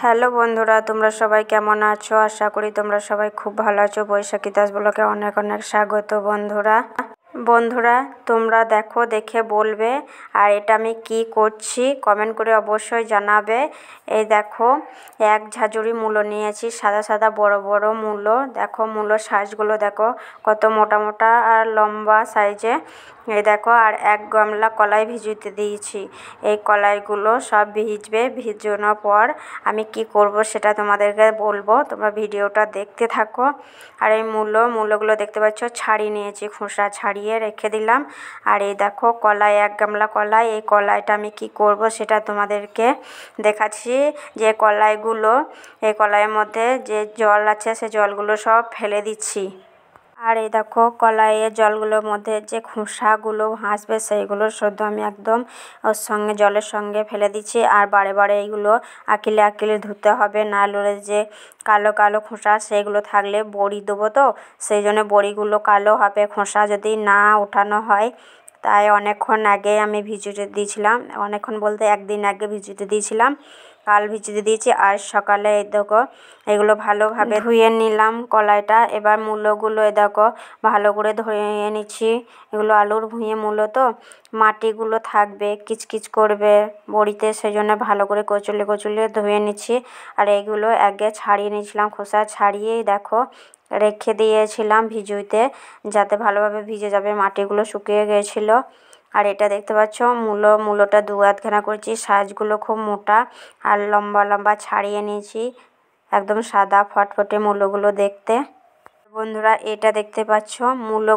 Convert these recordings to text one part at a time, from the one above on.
Hello বন্ধুরা, তোমরা সবাই কেমন আছো? আশা করি তোমরা সবাই খুব ভালো আছো। বৈশাখী দাস ব্লগে অনেক অনেক স্বাগত বন্ধুরা। তোমরা দেখো, দেখে বলবে আর এটা আমি কি করছি কমেন্ট করে অবশ্যই জানাবে। এই দেখো, এক ঝাঁঝরি মূলো নিয়েছি, সাদা সাদা বড় বড় মূলো। দেখো মূলোর সাইজগুলো দেখো কত মোটা মোটা আর লম্বা সাইজে। এই দেখো, আর এক গামলা কলাই ভিজিতে দিয়েছি। এই কলাইগুলো সব ভিজবে। ভিজানোর পর আমি কি করব সেটা তোমাদেরকে বলবো, তোমরা ভিডিওটা দেখতে থাকো। আর এই মূলোগুলো দেখতে পাচ্ছ ছাড়িয়ে নিয়েছি, খোসা ছাড়িয়ে রেখে দিলাম। আর এই দেখো কলাই, এক গামলা কলাই। এই কলাইটা আমি কি করব সেটা তোমাদেরকে দেখাচ্ছি। যে এই কলাইয়ের মধ্যে যে জল আছে সে জলগুলো সব ফেলে দিচ্ছি। আর এই দেখো কলাইয়ের জলগুলোর মধ্যে যে খোসাগুলো ভাসবে সেইগুলো শুদ্ধ আমি একদম ওর সঙ্গে জলের সঙ্গে ফেলে দিচ্ছি। আর বারে বারে এইগুলো আকিলে আকিলে ধুতে হবে, না হলে যে কালো কালো খোসা সেগুলো থাকলে বড়ি দেবো, তো সেই জন্য বড়িগুলো কালো হবে খোসা যদি না ওঠানো হয়। তাই অনেকক্ষণ আগে আমি ভিজিয়ে দিয়েছিলাম, অনেকক্ষণ বলতে একদিন আগে ভিজিয়ে দিয়েছিলাম। কাল ভিজিয়ে দিয়েছি, আর সকালে এই দেখো এগুলো ভালোভাবে ধুয়ে নিলাম কলাইটা। এবার মূলোগুলো এই দেখো ভালো করে ধুয়ে নিচ্ছি। এগুলো আলুর ভুঁয়ে মূলো, তো মাটিগুলো থাকবে, কিচকিচ করবে বড়িতে, সেই জন্য ভালো করে কচলে কচলে ধুয়ে নিচ্ছি। আর এইগুলো আগে ছাড়িয়ে নিয়েছিলাম, খোসা ছাড়িয়েই দেখো রেখে দিয়েছিলাম ভিজুইতে, যাতে ভালোভাবে ভিজে যাবে। মাটিগুলো শুকিয়ে গিয়েছিলো। আর এটা দেখতে পাচ্ছ মূলোটা দু আধখানা করেছি, সাইজগুলো খুব মোটা আর লম্বা লম্বা ছাড়িয়ে নিয়েছি। একদম সাদা ফটফটে মূলোগুলো দেখতে। বন্ধুরা এটা দেখতে পাচ্ছ মূলো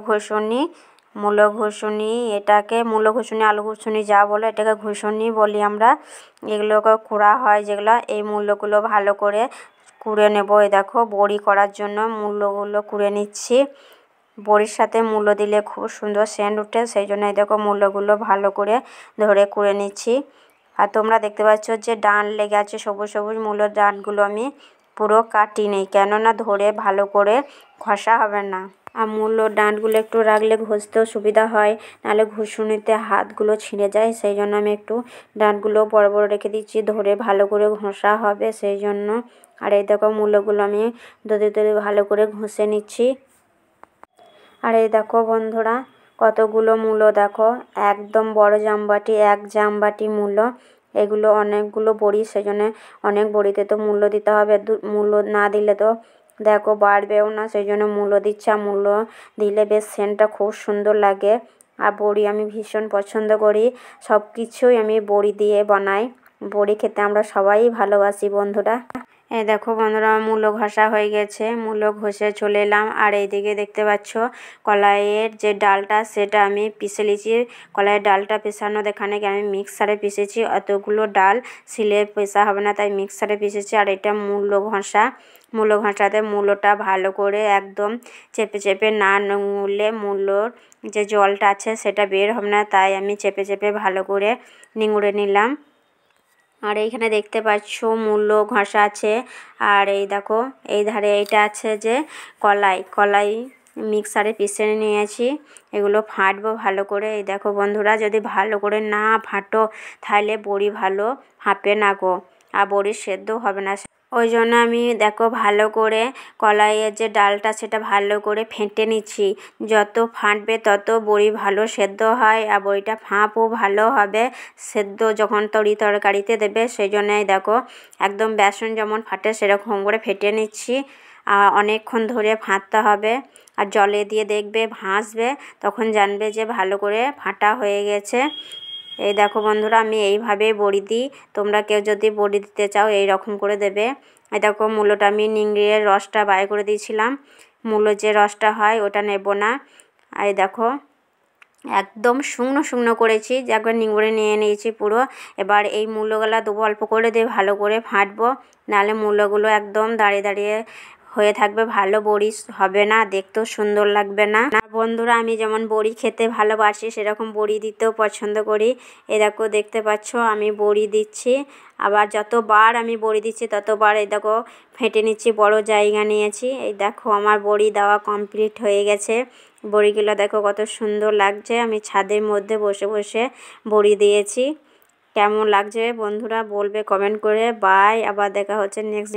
ঘুষুনি, এটাকে মূলো ঘুষুনি, আলু ঘুষুনি যা বলো, এটাকে ঘুষুনি বলি আমরা। এগুলোকে কুড়া হয় যেগুলো, এই মূলোগুলো ভালো করে কুড়ে নেব। এই দেখো বড়ি করার জন্য মূলোগুলো কুড়ে নিচ্ছি। বড়ির সাথে মূলো দিলে খুব সুন্দর সেন্ট ওঠে, সেই জন্য এই দেখো মূলোগুলো ভালো করে ধরে কুড়ে নিচ্ছি। আর তোমরা দেখতে পাচ্ছ যে ডাঁট লেগে আছে, সবুজ সবুজ মূলোর ডাঁটগুলো আমি পুরো কাটি নেই, কেননা ধরে ভালো করে ঘষা হবে না। আর মূলোর ডাঁটগুলো একটু রাখলে ঘষতেও সুবিধা হয়, নাহলে ঘুষুনিতে হাতগুলো ছিঁড়ে যায়, সেই জন্য আমি একটু ডাঁটগুলো বড় বড় রেখে দিচ্ছি, ধরে ভালো করে ঘষা হবে সেই জন্য। আর এই দেখো মূলোগুলো আমি দড়ি ভালো করে ঘষে নিচ্ছি। আর এই দেখো বন্ধুরা কতগুলো মূলো দেখো, একদম বড় জামবাটি, এক জামবাটি মূলো। এগুলো অনেকগুলো বড়ি, সেজন্য অনেক বড়িতে তো মূলো দিতে হবে। মূলো না দিলে তো দেখো বাড়বেও না, সেই জন্য মূলো দিচ্ছি। আর মূলো দিলে বেশ সেন্টটা খুব সুন্দর লাগে। আর বড়ি আমি ভীষণ পছন্দ করি, সব কিছুই আমি বড়ি দিয়ে বানাই। বড়ি খেতে আমরা সবাই ভালোবাসি বন্ধুরা। এই দেখো বন্ধুরা মূলো ঘষা হয়ে গেছে, মূলো ঘষে চলে এলাম। আর এইদিকে দেখতে পাচ্ছ কলাইয়ের যে ডালটা সেটা আমি পিষে নিয়েছি। কলাইয়ের ডালটা পেছানো দেখানে আমি মিক্সারে পিষেছি, অতগুলো ডাল শিলে পেষা হবে না, তাই মিক্সারে পিষেছি। আর এটা মূলো ঘষাতে মূলোটা ভালো করে একদম চেপে চেপে না নিংড়লে মূলোর যে জলটা আছে সেটা বের হবে না, তাই আমি চেপে চেপে ভালো করে নিংড়ে নিলাম। আর এইখানে দেখতে পাচ্ছ মূলো ঘষা আছে। আর এই দেখো এই ধারে এইটা আছে যে কলাই মিক্সারে পিষে নিয়েছি। এগুলো ফাটবো ভালো করে। এই দেখো বন্ধুরা, যদি ভালো করে না ফাটো তাহলে বড়ি ভালো ফাঁপে না গো, আর বড়ি সেদ্ধ হবে না। ওই জন্য আমি দেখো ভালো করে কলাইয়ের যে ডালটা সেটা ভালো করে ফেটে নিচ্ছি। যত ফাটবে তত বড়ি ভালো সেদ্ধ হয়, আর বড়িটা ফাঁপও ভালো হবে সেদ্ধ যখন তরকারিতে দেবে। সেই জন্যই দেখো একদম বেসন যেমন ফাটে সেরকম করে ফেটে নিচ্ছি। অনেকক্ষণ ধরে ফাটতে হবে, আর জলে দিয়ে দেখবে ভাসবে, তখন জানবে যে ভালো করে ফাটা হয়ে গেছে। এই দেখো বন্ধুরা আমি এইভাবে বড়ি দিই, তোমরা কেউ যদি বড়ি দিতে চাও এই রকম করে দেবে। এই দেখো মূলোটা আমি নিংড়িয়ে রসটা বাইর করে দিয়েছিলাম, মূলোর যে রসটা হয় ওটা নেব না। এই দেখো একদম শুকনো শুকনো করেছি, যে একবার নিংড়ে নিয়ে নিয়েছি পুরো। এবার এই মূলোগুলো দেবো, অল্প করে দিয়ে ভালো করে ফাটবো, নাহলে মূলোগুলো একদম দাঁড়িয়ে দাঁড়িয়ে হয়ে থাকবে, ভালো বড়ি হবে না, দেখতেও সুন্দর লাগবে না। বন্ধুরা আমি যেমন বড়ি খেতে ভালোবাসি সেরকম বড়ি দিতেও পছন্দ করি। এই দেখো দেখতে পাচ্ছ আমি বড়ি দিচ্ছি, আবার যতবার আমি বড়ি দিচ্ছি ততবার এই দেখো ফেটে নিচ্ছি, বড় জায়গা নিয়েছি। এই দেখো আমার বড়ি দেওয়া কমপ্লিট হয়ে গেছে। বড়িগুলো দেখো কত সুন্দর লাগছে, আমি ছাদের মধ্যে বসে বসে বড়ি দিয়েছি। কেমন লাগছে বন্ধুরা বলবে কমেন্ট করে। বাই, আবার দেখা হচ্ছে নেক্সট